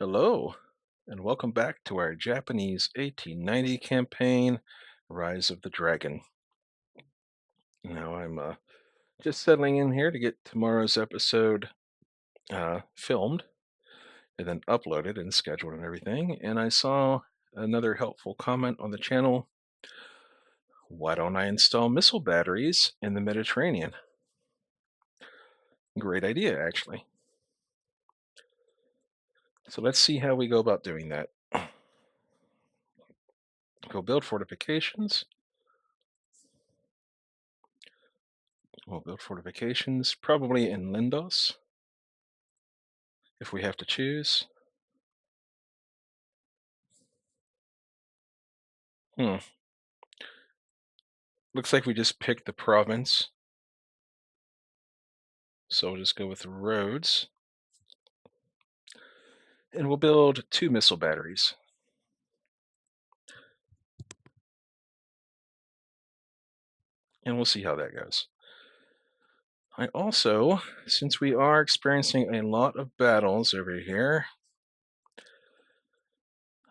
Hello, and welcome back to our Japanese 1890 campaign, Rise of the Dragon. Now I'm just settling in here to get tomorrow's episode filmed and then uploaded and scheduled and everything. And I saw another helpful comment on the channel. Why don't I install missile batteries in the Mediterranean? Great idea, actually. So let's see how we go about doing that. Go build fortifications. We'll build fortifications, probably in Lindos, if we have to choose. Hmm. Looks like we just picked the province. So we'll just go with roads. And we'll build 2 missile batteries. And we'll see how that goes. I also, since we are experiencing a lot of battles over here,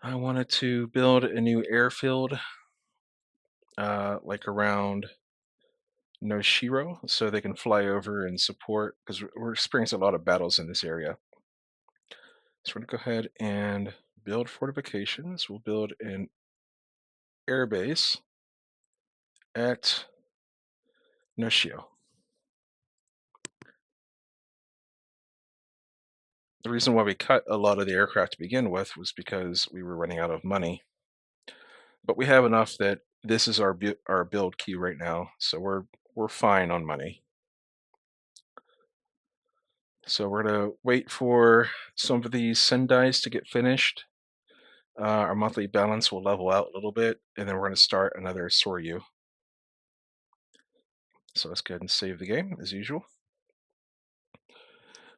I wanted to build a new airfield, like around Noshiro, so they can fly over and support, because we're experiencing a lot of battles in this area. So we're going to go ahead and build fortifications. We'll build an air base at Noshio. The reason why we cut a lot of the aircraft to begin with was because we were running out of money. But we have enough that this is our build queue right now, so we're fine on money. So we're gonna wait for some of these Sendais to get finished. Our monthly balance will level out a little bit, and then we're gonna start another Soryu. So let's go ahead and save the game as usual.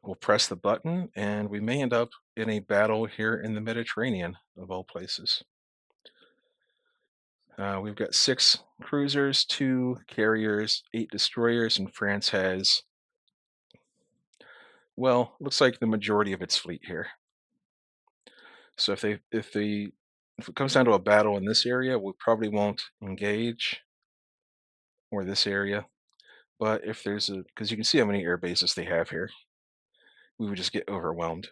We'll press the button, and we may end up in a battle here in the Mediterranean, of all places. We've got 6 cruisers, 2 carriers, 8 destroyers, and France has, well, looks like the majority of its fleet here. So if it comes down to a battle in this area, we probably won't engage, or this area. But if there's because you can see how many air bases they have here, we would just get overwhelmed.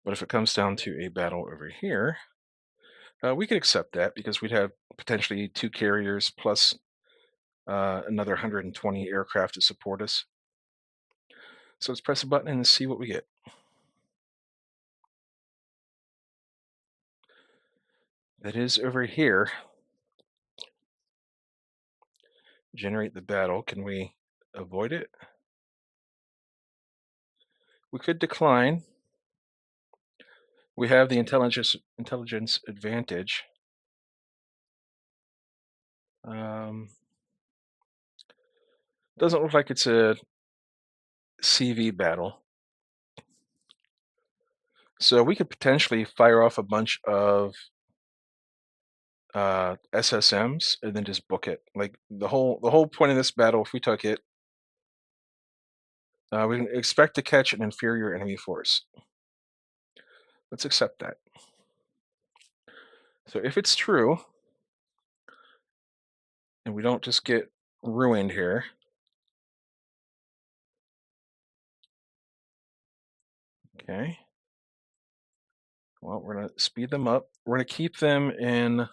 But if it comes down to a battle over here, we could accept that because we'd have potentially 2 carriers plus another 120 aircraft to support us. So let's press a button and see what we get. That is over here. Generate the battle. Can we avoid it? We could decline. We have the intelligence advantage. Doesn't look like it's a CV battle. So we could potentially fire off a bunch of SSMs and then just book it. Like the whole point of this battle, if we took it, we can expect to catch an inferior enemy force. Let's accept that. So if it's true, and we don't just get ruined here, okay. Well, we're gonna speed them up. We're gonna keep them in.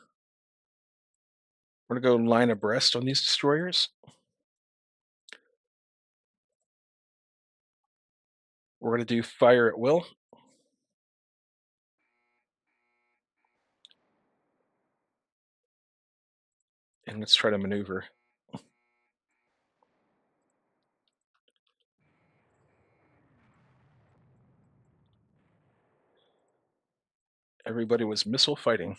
We're gonna go line abreast on these destroyers. We're gonna do fire at will. And let's try to maneuver. Everybody was missile fighting.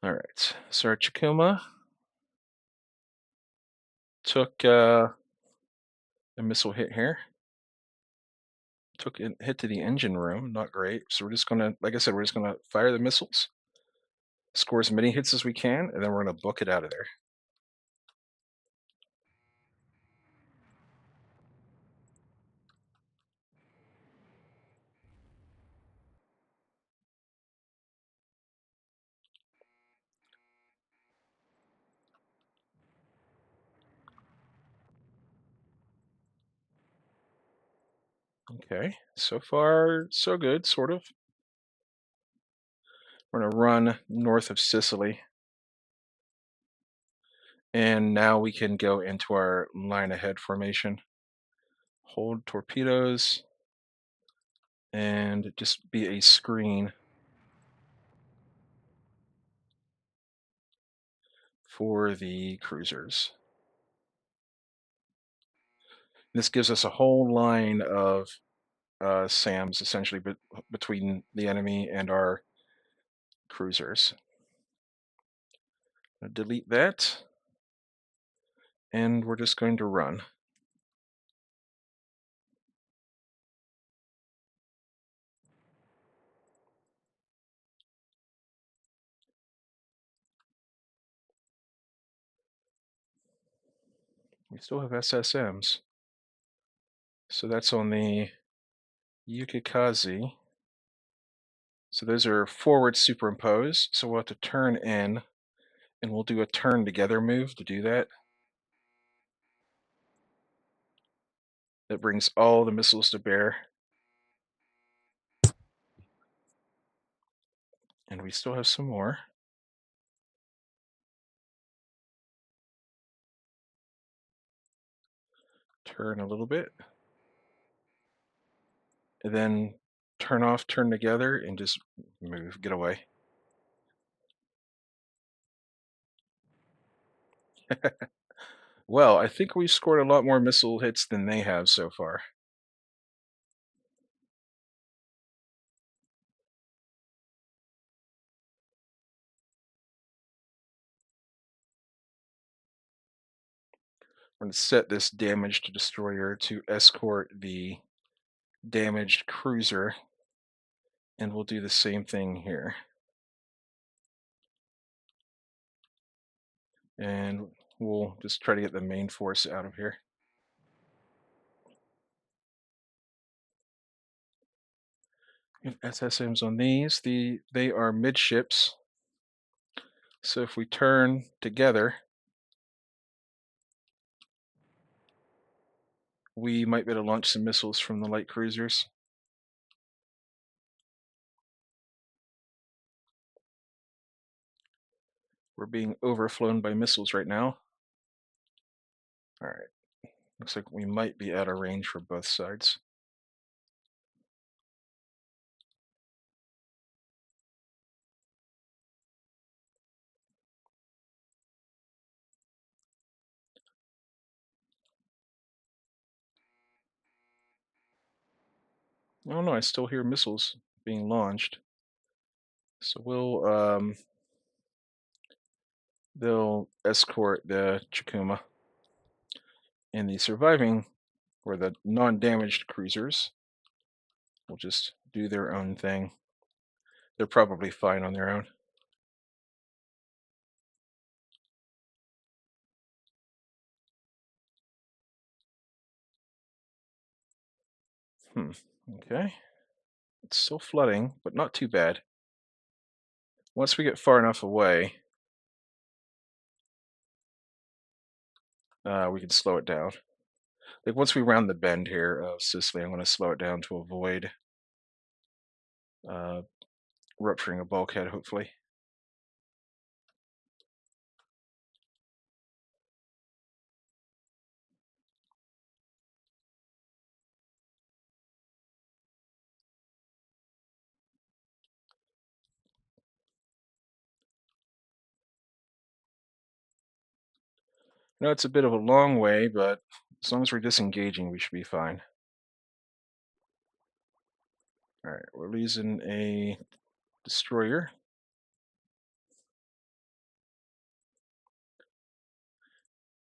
All right, so our Chikuma took a missile hit here. Took a hit to the engine room, not great. So we're just gonna, like I said, we're just gonna fire the missiles. score as many hits as we can, and then we're going to book it out of there. Okay, so far so good, sort of. We're going to run north of Sicily, and now we can go into our line ahead formation. Hold torpedoes, and just be a screen for the cruisers. This gives us a whole line of SAMs essentially between the enemy and our cruisers. Delete that, and we're just going to run. We still have SSMs. So that's on the Yukikaze. So those are forward superimposed. So we'll have to turn in, and we'll do a turn together move to do that. That brings all the missiles to bear. And we still have some more. Turn a little bit. And then turn off, turn together, and just move, get away. Well, I think we've scored a lot more missile hits than they have so far. I'm going to set this damaged destroyer to escort the damaged cruiser, and we'll do the same thing here. And we'll just try to get the main force out of here. SSMs on these, they are midships. So if we turn together, we might be able to launch some missiles from the light cruisers. We're being overflown by missiles right now. All right, looks like we might be out of range for both sides. Oh no, I still hear missiles being launched. So they'll escort the Chikuma, and the surviving, or the non-damaged cruisers, will just do their own thing. They're probably fine on their own. Okay. It's still flooding, but not too bad. Once we get far enough away, we can slow it down. Like once we round the bend here of Sicily, I'm going to slow it down to avoid rupturing a bulkhead, hopefully. I know it's a bit of a long way, but as long as we're disengaging, we should be fine. All right, we're losing a destroyer.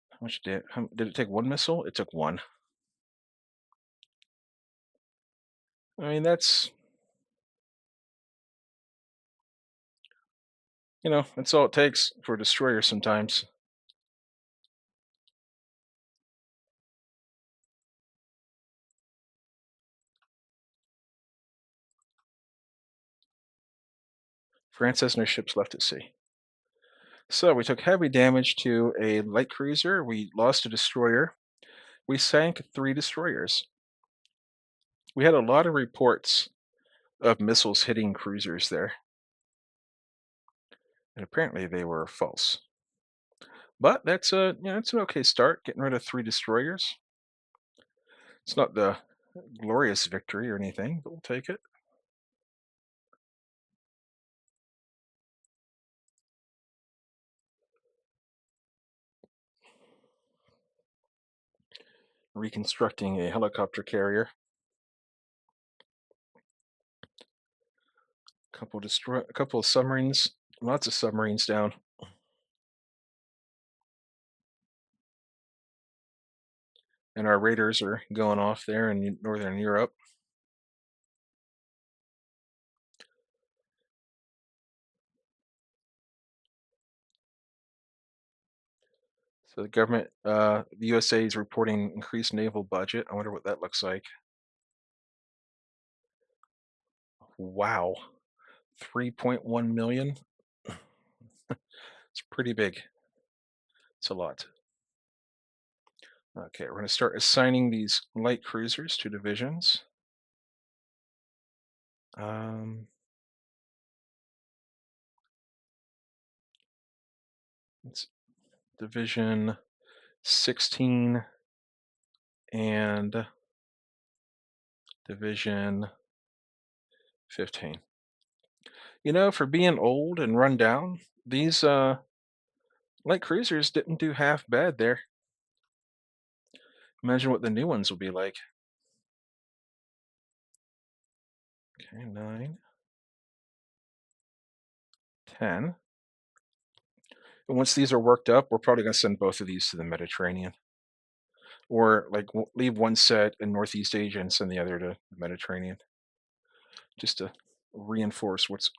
How much did it take? One missile? It took one. I mean, that's That's all it takes for a destroyer sometimes. France has no ships left at sea. So we took heavy damage to a light cruiser. We lost a destroyer. We sank three destroyers. We had a lot of reports of missiles hitting cruisers there, and apparently they were false. But it's an okay start, getting rid of three destroyers. It's not the glorious victory or anything, but we'll take it. Reconstructing a helicopter carrier. A couple of submarines, lots of submarines down. And our raiders are going off there in northern Europe. So the USA is reporting increased naval budget. I wonder what that looks like. Wow, 3.1 million. It's pretty big. It's a lot. Okay, we're going to start assigning these light cruisers to divisions. Um, it's Division 16 and Division 15. For being old and run down, these light cruisers didn't do half bad there. Imagine what the new ones will be like. Okay, 9, 10. And once these are worked up, we're probably going to send both of these to the Mediterranean. Or like leave one set in Northeast Asia and send the other to the Mediterranean, just to reinforce what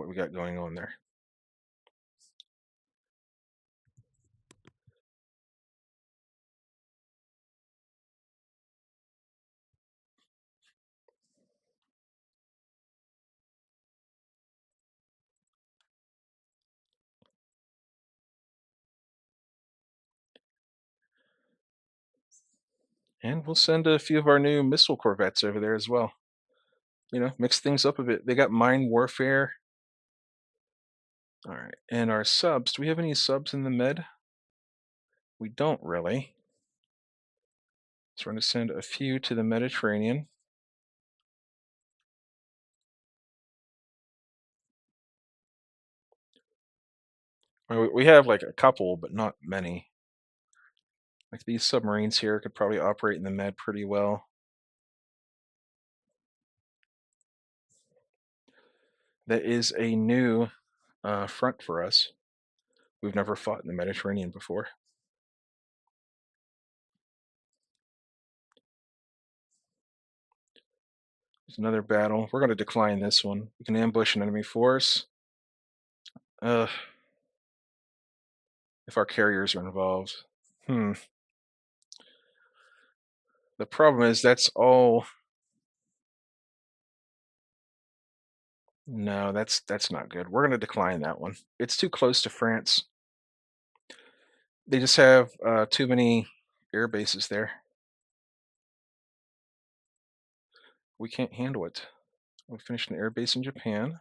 we got going on there. And we'll send a few of our new missile corvettes over there as well. Mix things up a bit. They got mine warfare. All right. And our subs. Do we have any subs in the Med? We don't really. So we're going to send a few to the Mediterranean. We have like a couple, but not many. Like these submarines here could probably operate in the Med pretty well. That is a new front for us. We've never fought in the Mediterranean before. There's another battle. We're going to decline this one. We can ambush an enemy force. Uh, if our carriers are involved. Hmm. The problem is that's all. No, that's not good. We're going to decline that one. It's too close to France. They just have too many air bases there. We can't handle it. We finished an air base in Japan.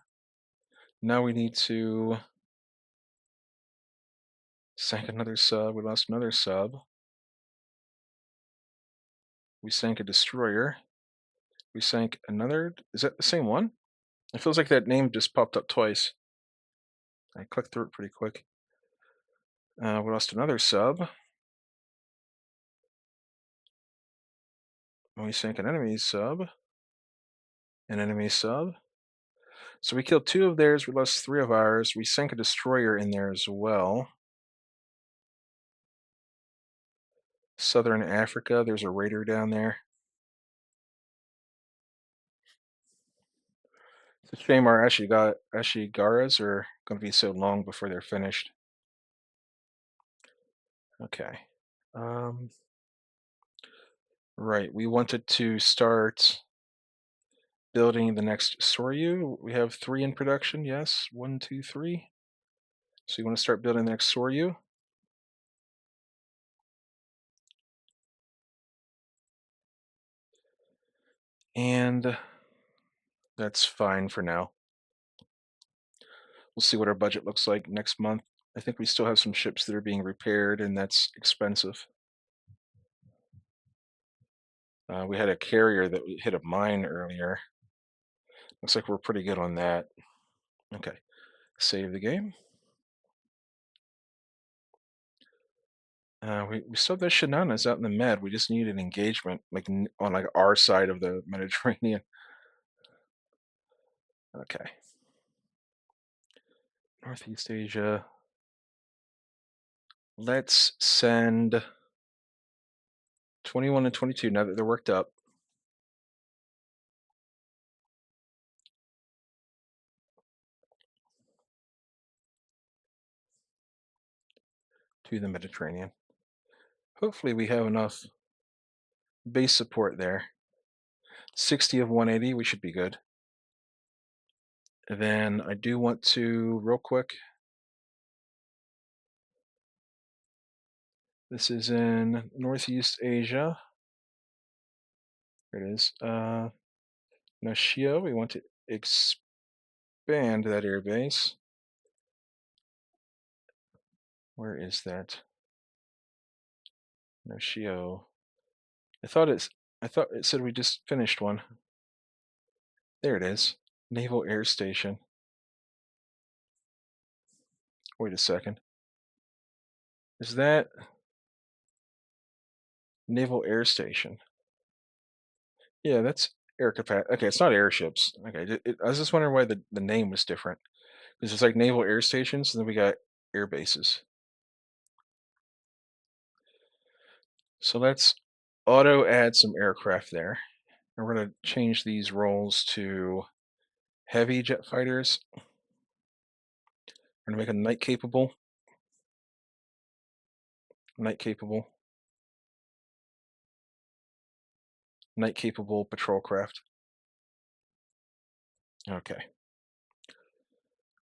Now we need to sank another sub. We lost another sub. We sank a destroyer. We sank another. Is that the same one? It feels like that name just popped up twice. I clicked through it pretty quick. We lost another sub. And we sank an enemy sub. An enemy sub. So we killed two of theirs. We lost three of ours. We sank a destroyer in there as well. Southern Africa. There's a raider down there. It's a shame our Ashigaras are going to be so long before they're finished. Okay. Um, right. We wanted to start building the next Soryu. We have 3 in production. Yes. 1, 2, 3. So you want to start building the next Soryu? And that's fine for now. We'll see what our budget looks like next month. I think we still have some ships that are being repaired, and that's expensive. We had a carrier that hit a mine earlier. Looks like we're pretty good on that. Okay, save the game. We still have the Shananas out in the Med. We just need an engagement, like on like our side of the Mediterranean. Okay, Northeast Asia. Let's send 21 and 22 now that they're worked up. To the Mediterranean. Hopefully we have enough base support there. 60 of 180, we should be good. And then I do want to, real quick, this is in Northeast Asia. There it is. Nashio, we want to expand that air base. Where is that? Nashio. I thought it said we just finished one. There it is. Naval Air Station. Wait a second. Is that Naval Air Station? Yeah, that's air capacity. Okay, it's not airships. Okay, I was just wondering why the name was different. Because it's like naval air stations, and then we got air bases. So let's auto add some aircraft there. And we're going to change these roles to heavy jet fighters. We're going to make a night capable patrol craft. Okay.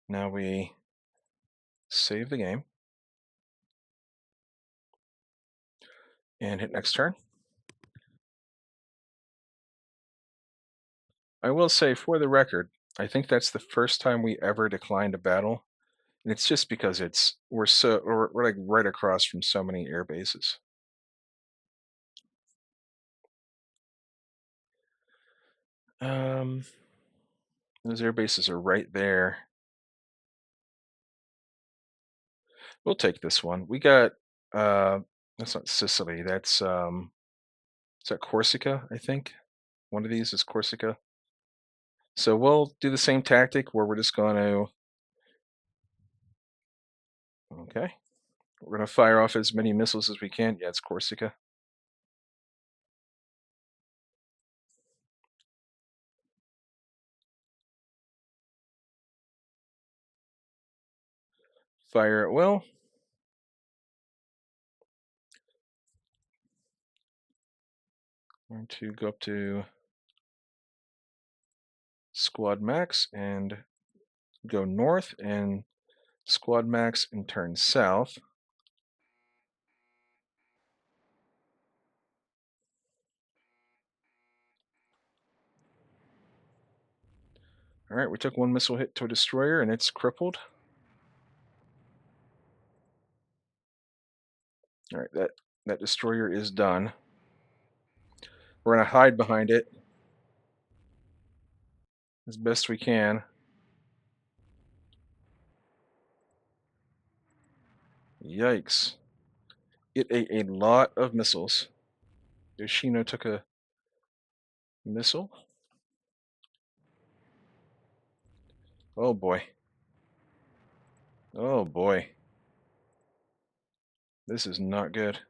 Now we save the game and hit next turn. I will say, for the record, I think that's the first time we ever declined a battle, and it's just because we're like right across from so many air bases. Those air bases are right there. We'll take this one. We got that's not Sicily. That's is that Corsica, I think. One of these is Corsica. So we'll do the same tactic where we're just going to okay. We're going to fire off as many missiles as we can. Yeah, it's Corsica. Fire at will. I'm going to go up to squad max and go north, and squad max and turn south. All right, we took one missile hit to a destroyer and it's crippled. All right, that destroyer is done. We're going to hide behind it as best we can. Yikes. It ate a lot of missiles. Yoshino took a missile. Oh boy. Oh boy. This is not good.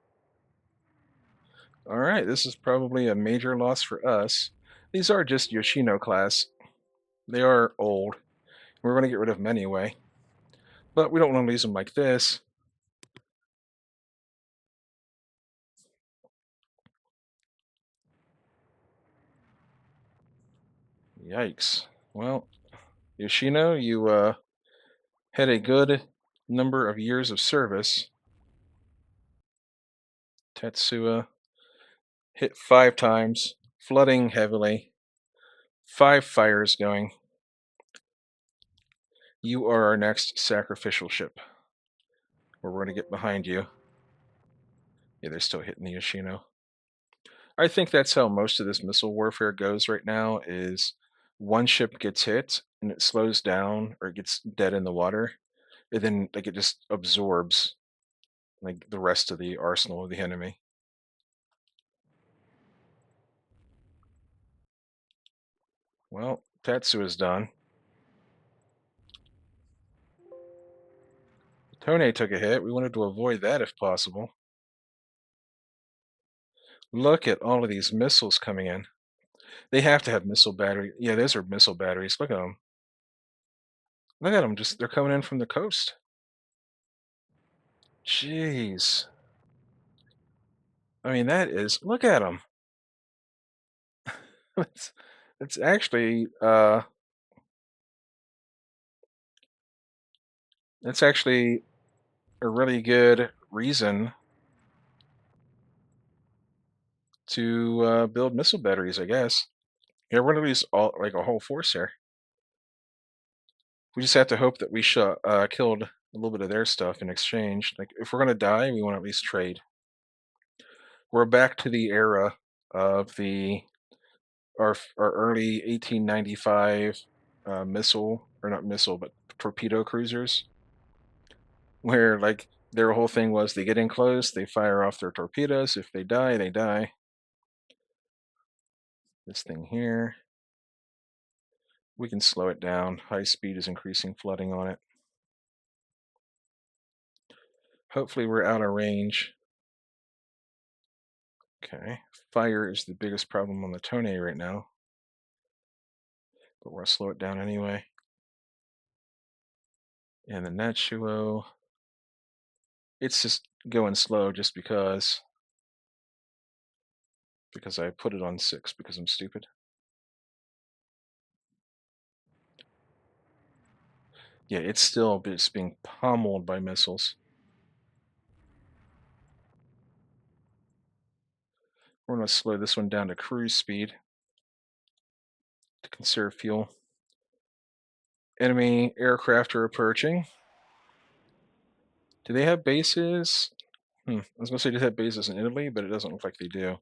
Alright, this is probably a major loss for us. These are just Yoshino class. They are old. We're going to get rid of them anyway. But we don't want to lose them like this. Yikes. Well, Yoshino, you had a good number of years of service. Tetsuya hit 5 times, flooding heavily. 5 fires going. You are our next sacrificial ship. We're going to get behind you. Yeah, they're still hitting the Yoshino. I think that's how most of this missile warfare goes right now is one ship gets hit and it slows down or it gets dead in the water, and then like it just absorbs like the rest of the arsenal of the enemy. Well, Tetsu is done. Tone took a hit. We wanted to avoid that if possible. Look at all of these missiles coming in. They have to have missile battery. Yeah, those are missile batteries. Look at them. Look at them. Just they're coming in from the coast. Jeez. I mean, that is. Look at them. it's, it's actually. It's actually a really good reason to build missile batteries, I guess. Yeah, we're gonna lose all like a whole force here. We just have to hope that we killed a little bit of their stuff in exchange. Like, if we're gonna die, we want to at least trade. We're back to the era of our early 1895 missile, or not missile, but torpedo cruisers, where like their whole thing was they get in close, they fire off their torpedoes. If they die, they die. This thing here, we can slow it down. High speed is increasing flooding on it. Hopefully we're out of range. Okay, fire is the biggest problem on the Tone right now, but we'll slow it down anyway. And the Natsuo, it's just going slow just because I put it on 6 because I'm stupid. Yeah, it's still just being pummeled by missiles. We're going to slow this one down to cruise speed to conserve fuel. Enemy aircraft are approaching. Do they have bases? I was going to say they have bases in Italy, but it doesn't look like they do.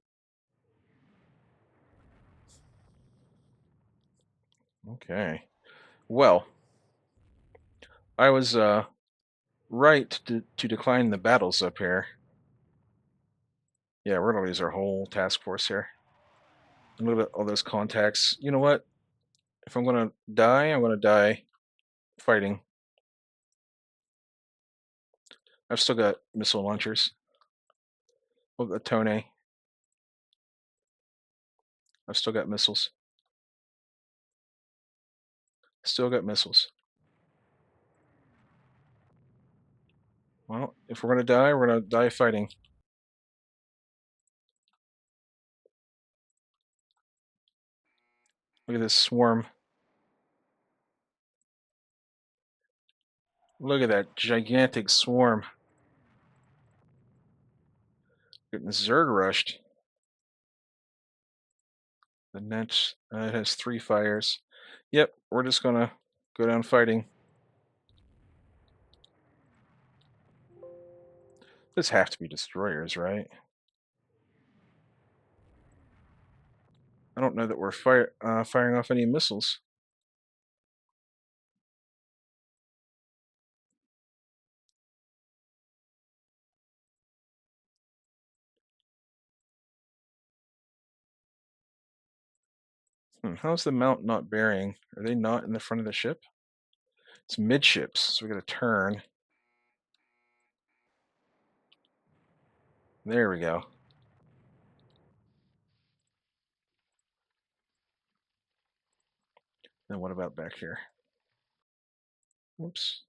Okay. Well, I was right to decline the battles up here. Yeah, we're going to lose our whole task force here. And look at all those contacts. You know what? If I'm going to die, I'm going to die fighting. I've still got missile launchers. Look at Tone. I've still got missiles. Still got missiles. Well, if we're going to die, we're going to die fighting. Look at this swarm. Look at that gigantic swarm. Getting Zerg rushed. The net it has 3 fires. Yep, we're just going to go down fighting. This have to be destroyers, right? I don't know that we're firing off any missiles. How's the mount not bearing? Are they not in the front of the ship? It's midships, so we got to turn. There we go. Then what about back here? Whoops.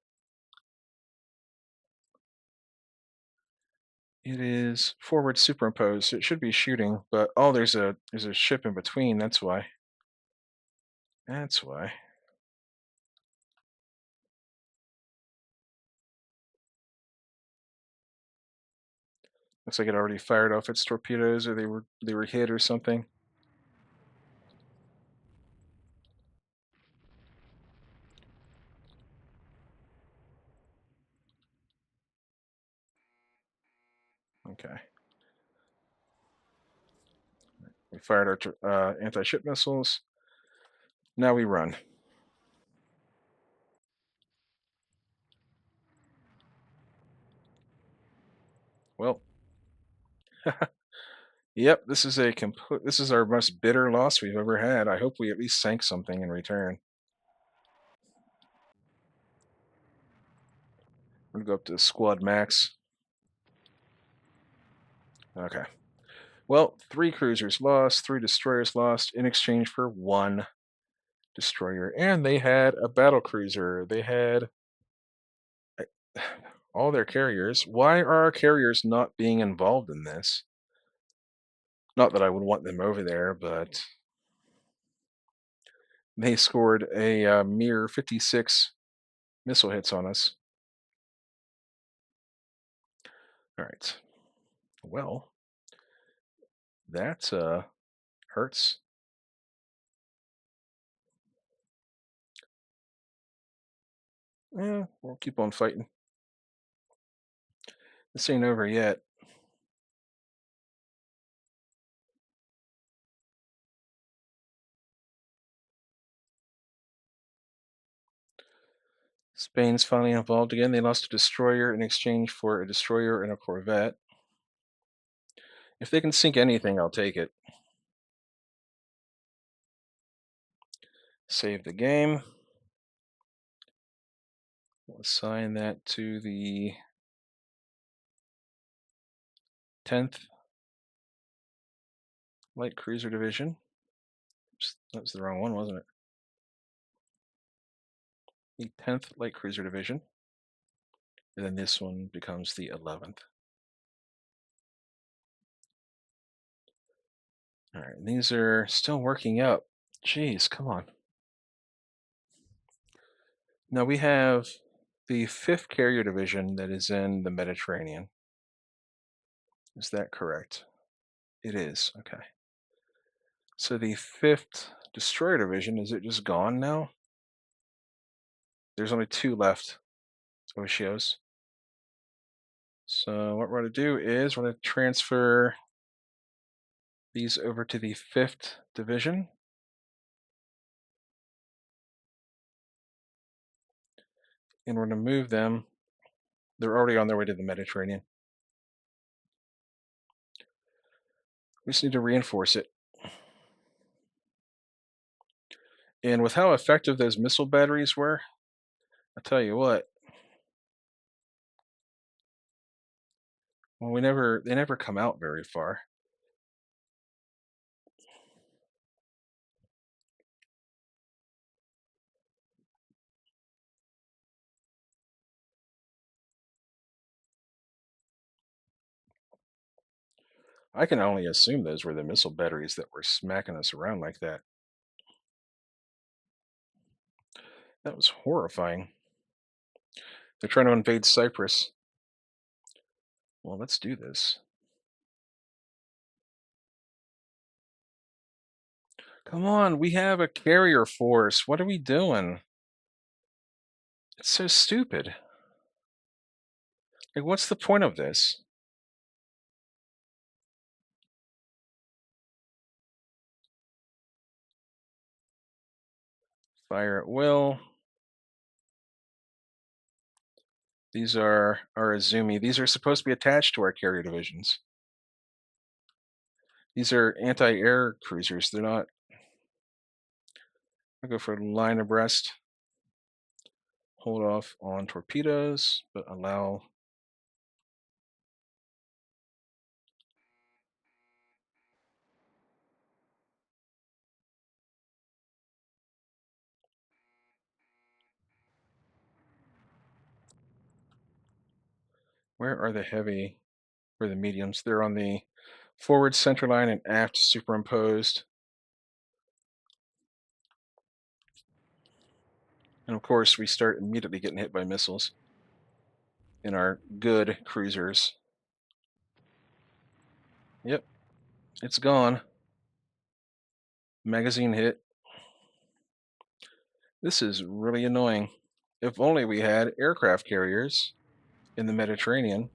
It is forward superimposed, so it should be shooting, but oh, there's a ship in between. That's why. That's why. Looks like it already fired off its torpedoes, or they were hit or something. Okay. We fired our anti-ship missiles. Now we run. Well, yep. This is our most bitter loss we've ever had. I hope we at least sank something in return. I'm gonna go up to squad max. Okay. Well, 3 cruisers lost, 3 destroyers lost in exchange for 1 destroyer, and they had a battle cruiser. They had all their carriers. Why are our carriers not being involved in this? Not that I would want them over there, but they scored a mere 56 missile hits on us. All right. Well, that hurts. Yeah, we'll keep on fighting. This ain't over yet. Spain's finally involved again. They lost a destroyer in exchange for a destroyer and a corvette. If they can sink anything, I'll take it. Save the game. We'll assign that to the 10th Light Cruiser Division. Oops, that was the wrong one, wasn't it? The 10th Light Cruiser Division. And then this one becomes the 11th. All right, these are still working out. Jeez, come on. Now we have the 5th Carrier Division that is in the Mediterranean. Is that correct? It is. Okay. So the 5th Destroyer Division, is it just gone now? There's only 2 left, Oshios. So what we're going to do is we're going to transfer these over to the 5th Division. And we're going to move them. They're already on their way to the Mediterranean. We just need to reinforce it. And with how effective those missile batteries were, I'll tell you what, well, they never come out very far. I can only assume those were the missile batteries that were smacking us around like that. That was horrifying. They're trying to invade Cyprus. Well, let's do this. Come on, we have a carrier force. What are we doing? It's so stupid. Like, what's the point of this? Fire at will. These are our Azumi. These are supposed to be attached to our carrier divisions. These are anti-air cruisers. They're not. I'll go for line abreast. Hold off on torpedoes, but allow. Where are the heavy or the mediums? They're on the forward center line and aft superimposed. And of course, we start immediately getting hit by missiles in our good cruisers. Yep, it's gone. Magazine hit. This is really annoying. If only we had aircraft carriers in the Mediterranean,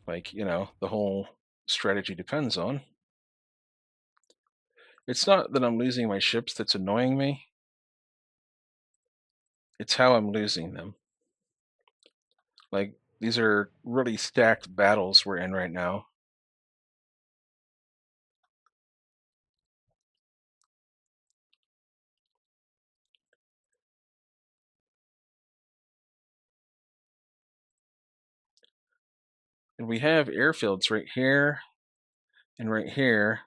like, the whole strategy depends on. It's not that I'm losing my ships that's annoying me, it's how I'm losing them. Like, these are really stacked battles we're in right now. And we have airfields right here and right here.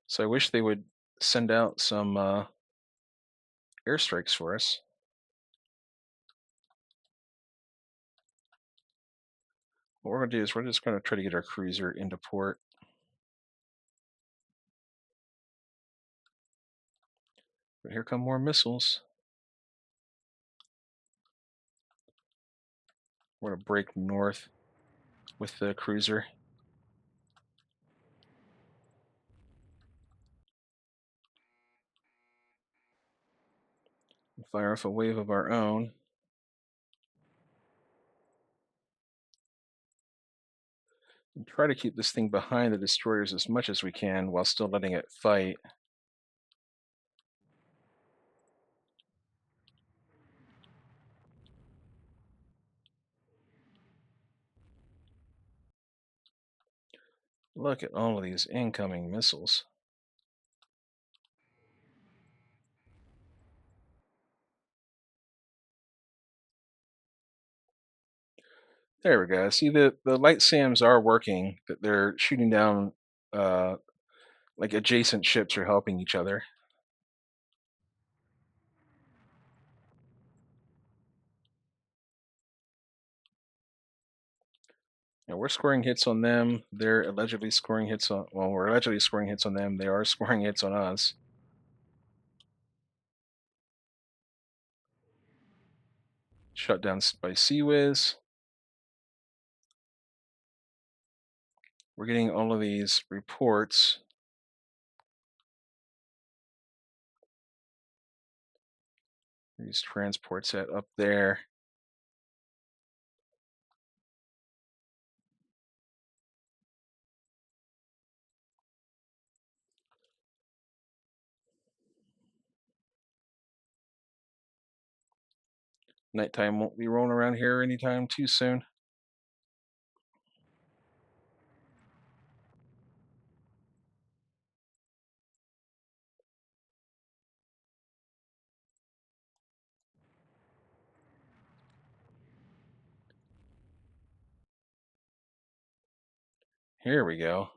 So I wish they would send out some airstrikes for us. What we're going to do is we're just going to try to get our cruiser into port. But here come more missiles. We're going to break north with the cruiser. Fire off a wave of our own. And try to keep this thing behind the destroyers as much as we can while still letting it fight. Look at all of these incoming missiles. There we go. See, the light SAMs are working, that they're shooting down uh, like adjacent ships are helping each other. And we're scoring hits on them. They're allegedly scoring hits on, well, we're allegedly scoring hits on them. They are scoring hits on us. Shut down by CIWS. We're getting all of these reports. These transports at up there. Nighttime won't be rolling around here anytime too soon. Here we go.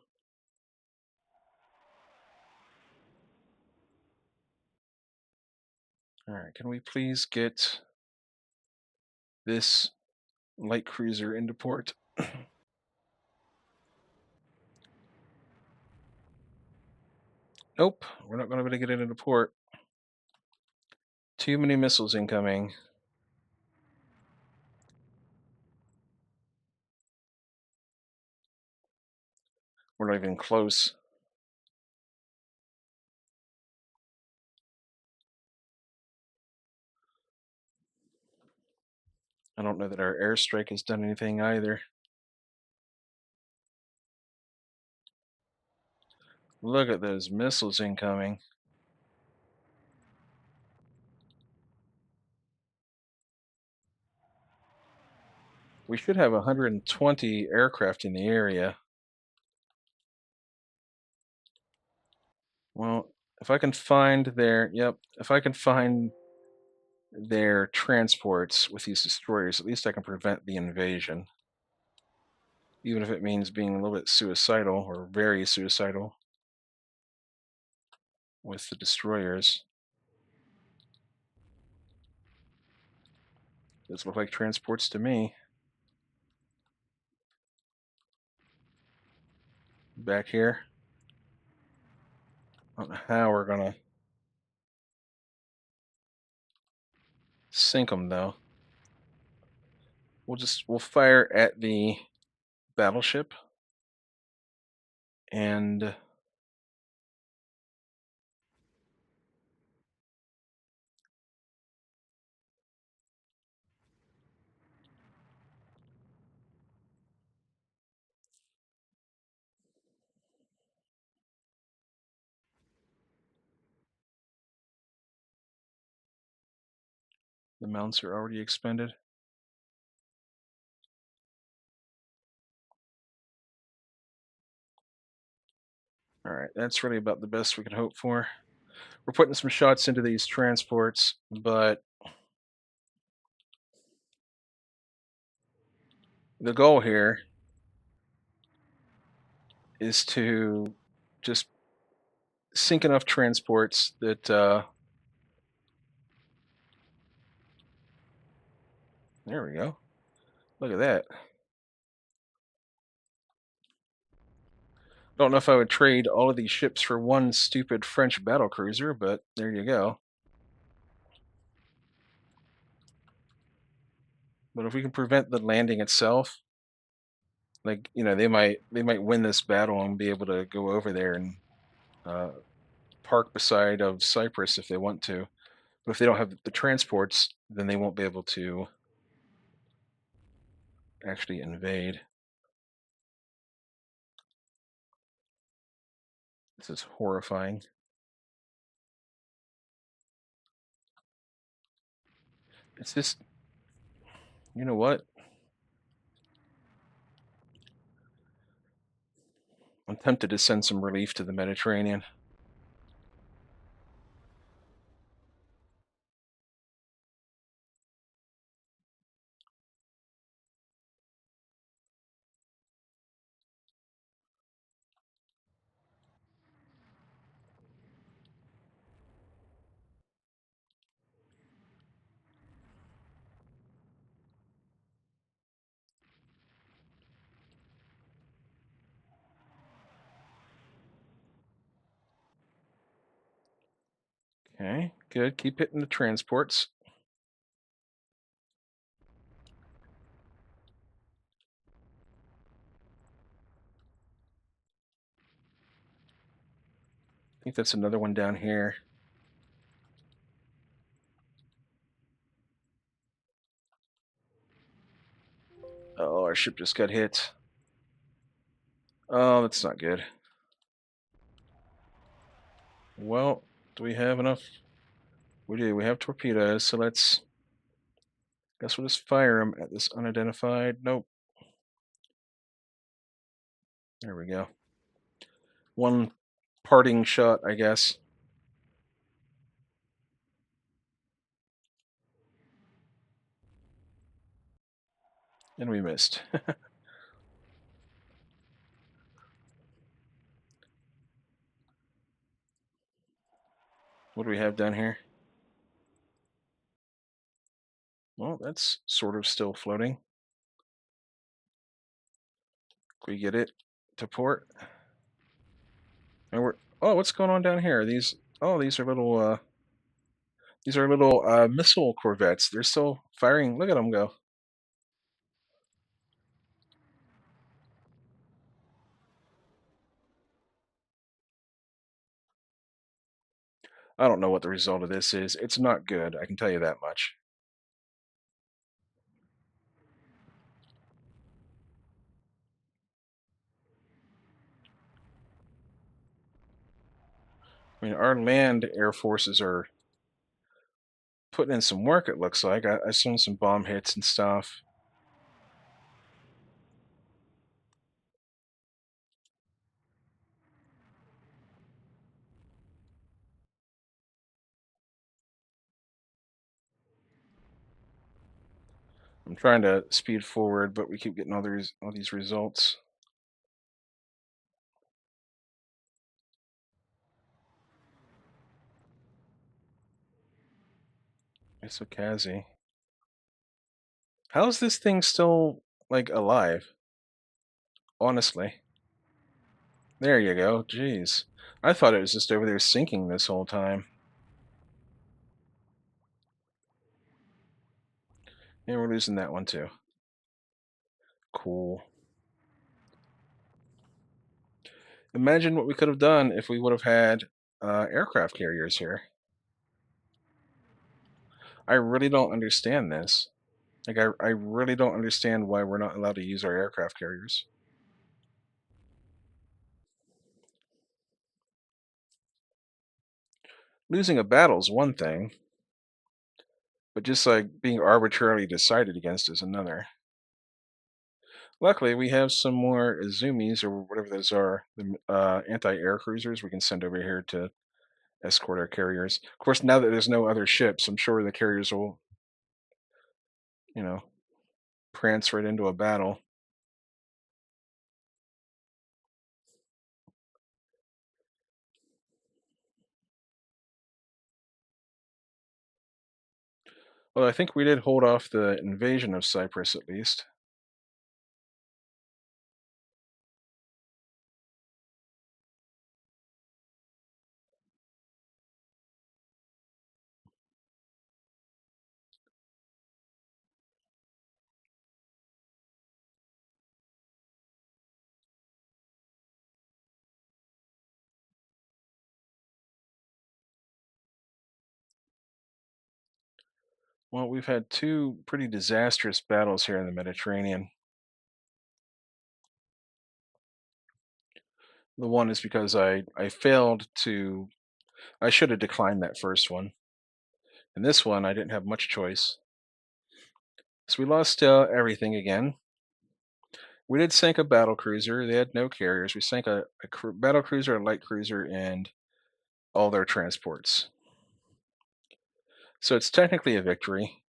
All right, can we please get this light cruiser into port? Nope, we're not going to be able to get it into port. Too many missiles incoming. We're not even close. I don't know that our airstrike has done anything either. Look at those missiles incoming. We should have 120 aircraft in the area. Well, if I can find if I can find their transports with these destroyers, at least I can prevent the invasion. Even if it means being a little bit suicidal or very suicidal with the destroyers. Those look like transports to me. Back here. I don't know how we're gonna sink them though. We'll fire at the battleship and the mounts are already expended. All right, that's really about the best we can hope for. We're putting some shots into these transports, but the goal here is to just sink enough transports that there we go. Look at that. Don't know if I would trade all of these ships for one stupid French battle cruiser, but there you go. But if we can prevent the landing itself, like they might win this battle and be able to go over there and uh, park beside of Cyprus if they want to. But if they don't have the transports, then they won't be able to actually invade. This is horrifying. It's just, you know what? I'm tempted to send some relief to the Mediterranean. Okay, good. Keep hitting the transports. I think that's another one down here. Oh, our ship just got hit. Oh, that's not good. Well, do we have enough? We do. We have torpedoes, so let's. Guess we'll just fire them at this unidentified. Nope. There we go. One parting shot, I guess. And we missed. What do we have down here? Well, that's sort of still floating. Can we get it to port? And we're. Oh, what's going on down here? These. Oh, these are little. These are little missile corvettes. They're still firing. Look at them go. I don't know what the result of this is. It's not good. I can tell you that much. I mean, our land air forces are putting in some work. It looks like I've seen some bomb hits and stuff. I'm trying to speed forward, but we keep getting all these results. It's so Kazi. How's this thing still, like, alive? Honestly. There you go. Jeez. I thought it was just over there sinking this whole time. And we're losing that one too. Cool. Imagine what we could have done if we would have had aircraft carriers here. I really don't understand this. Like, I really don't understand why we're not allowed to use our aircraft carriers. Losing a battle is one thing, but just like being arbitrarily decided against is another. Luckily, we have some more Izumis or whatever those are, the anti-air cruisers we can send over here to escort our carriers. Of course, now that there's no other ships, I'm sure the carriers will, you know, prance right into a battle. Well, I think we did hold off the invasion of Cyprus at least. Well, we've had two pretty disastrous battles here in the Mediterranean. The one is because I failed to I should have declined that first one. And this one I didn't have much choice. So we lost everything again. We did sink a battle cruiser. They had no carriers. We sank a battle cruiser, a light cruiser, and all their transports. So it's technically a victory.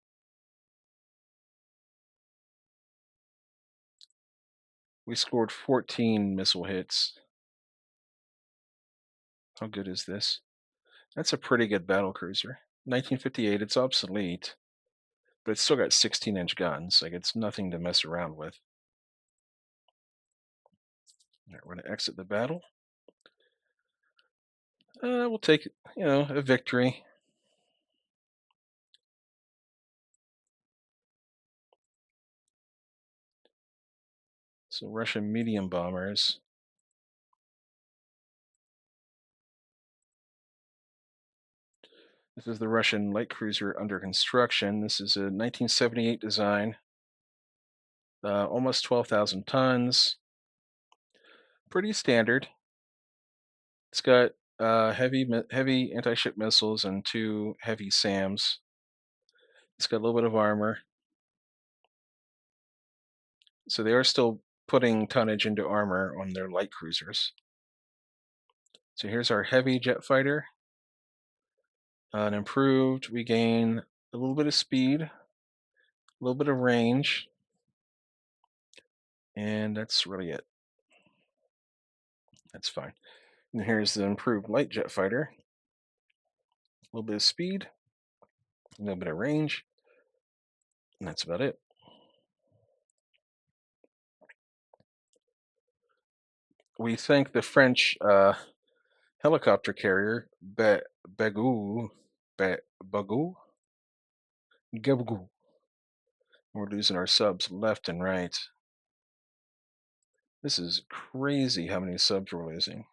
We scored 14 missile hits. How good is this? That's a pretty good battle cruiser. 1958, it's obsolete, but it's still got 16-inch guns. Like, it's nothing to mess around with. All right, we're going to exit the battle. We'll take, a victory. So Russian medium bombers. This is the Russian light cruiser under construction. This is a 1978 design, almost 12,000 tons. Pretty standard. It's got heavy anti-ship missiles and two heavy SAMs. It's got a little bit of armor. So they are still putting tonnage into armor on their light cruisers. So here's our heavy jet fighter. An improved, we gain a little bit of speed, a little bit of range, and that's really it. That's fine. And here's the improved light jet fighter. A little bit of speed, a little bit of range, and that's about it. We thank the French helicopter carrier Bagou, Bagou, Gabagou. We're losing our subs left and right. This is crazy how many subs we're losing.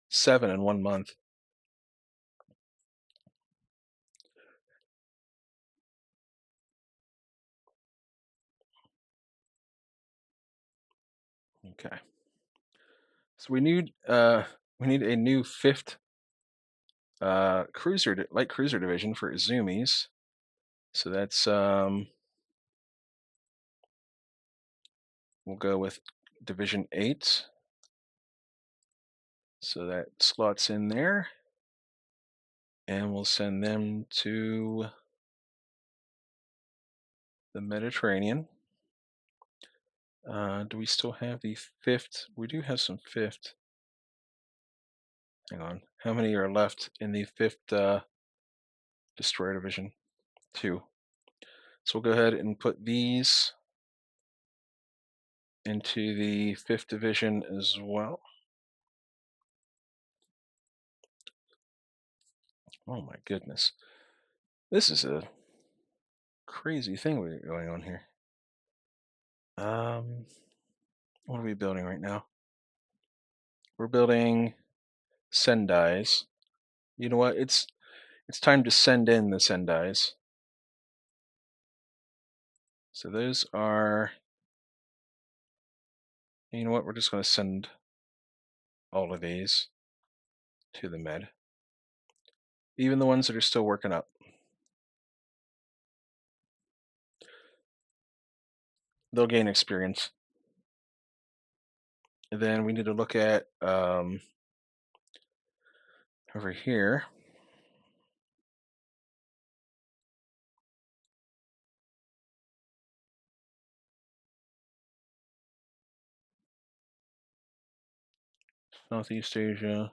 7 in 1 month. Okay. So we need a new fifth light cruiser division for Izumis. So that's we'll go with Division 8. So that slots in there. And we'll send them to the Mediterranean. Do we still have the fifth? We do have some fifth. Hang on. How many are left in the fifth destroyer division? Two. So we'll go ahead and put these into the 5th Division as well. Oh my goodness. This is a crazy thing we got going on here. What are we building right now? We're building Sendais. You know what? It's time to send in the Sendais. So those are, you know what? We're just going to send all of these to the med, even the ones that are still working up. They'll gain experience. And then we need to look at over here. Southeast Asia.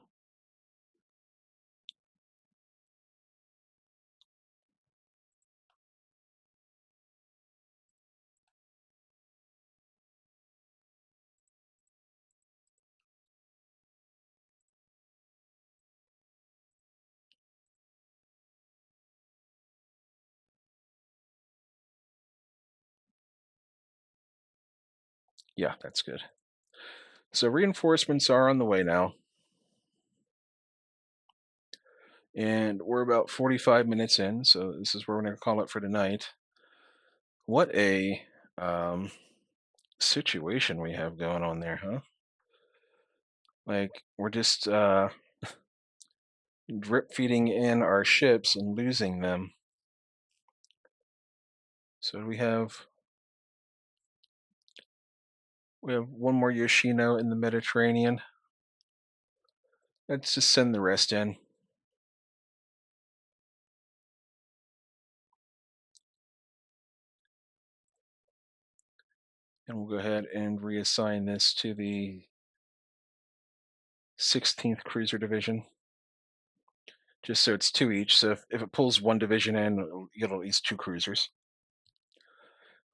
Yeah, that's good. So reinforcements are on the way now. And we're about 45 minutes in, so this is where we're going to call it for tonight. What a situation we have going on there, huh? Like, we're just drip feeding in our ships and losing them. So we have one more Yoshino in the Mediterranean. Let's just send the rest in. And we'll go ahead and reassign this to the 16th Cruiser Division. Just so it's 2 each, so if it pulls 1 division in, it'll get at least 2 cruisers.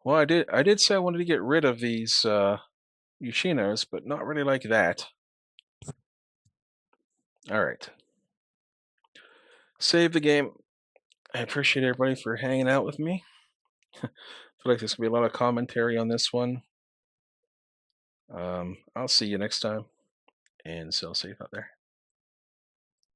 Well, I did say I wanted to get rid of these Yoshinos, but not really like that. Alright. Save the game. I appreciate everybody for hanging out with me. I feel like there's going to be a lot of commentary on this one. I'll see you next time, and sail safe out there.